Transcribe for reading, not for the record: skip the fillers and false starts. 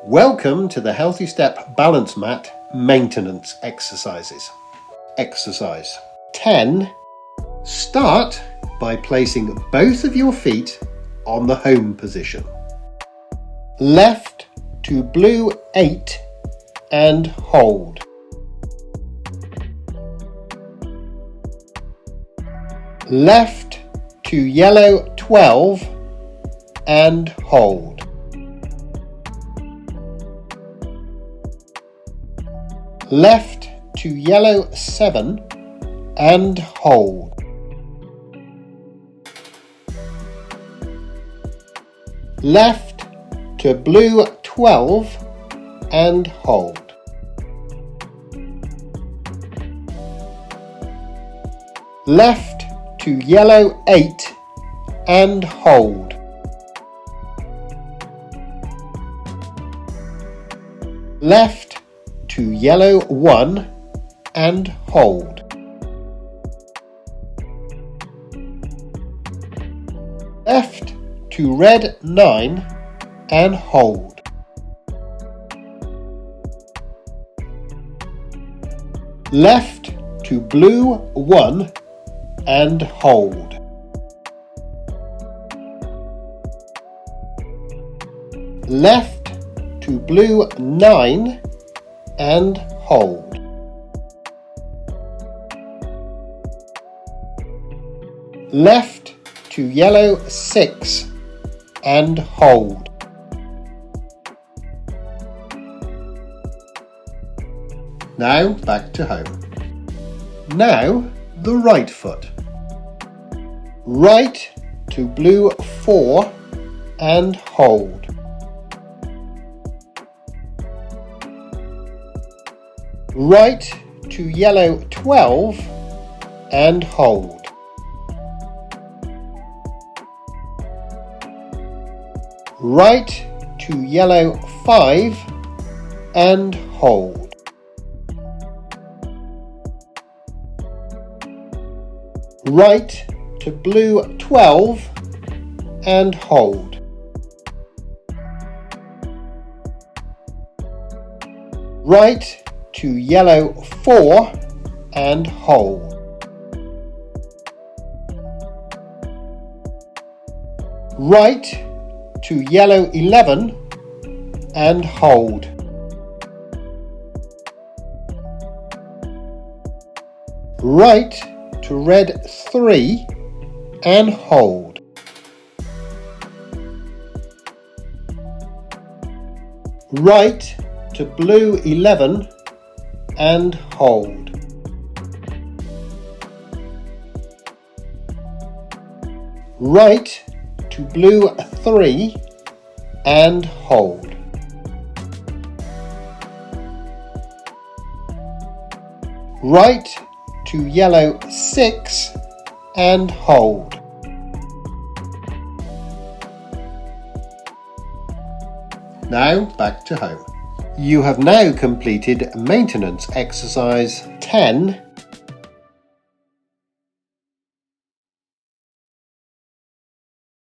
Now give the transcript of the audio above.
Welcome to the HealthyStep Balance Mat maintenance exercises. Exercise 10. Start by placing both of your feet on the home position. Left to blue 8 and hold. Left to yellow 12 and hold. Left to yellow 7 and hold. Left to blue 12 and hold. Left to yellow 8 and hold. Left to yellow 1 and hold. Left to red 9 and hold. Left to blue 1 and hold. Left to blue 9 and hold. Left to yellow 6 and hold. Now back to home. Now the right foot. Right to blue 4 and hold. Right to yellow 12 and hold. Right to yellow 5 and hold. Right to blue 12 and hold. Right to yellow 4 and hold. Right to yellow 11 and hold. Right to red 3 and hold. Right to blue 11 and hold. Right to blue 3 and hold. Right to yellow 6 and hold. Now back to home. You have now completed maintenance exercise 10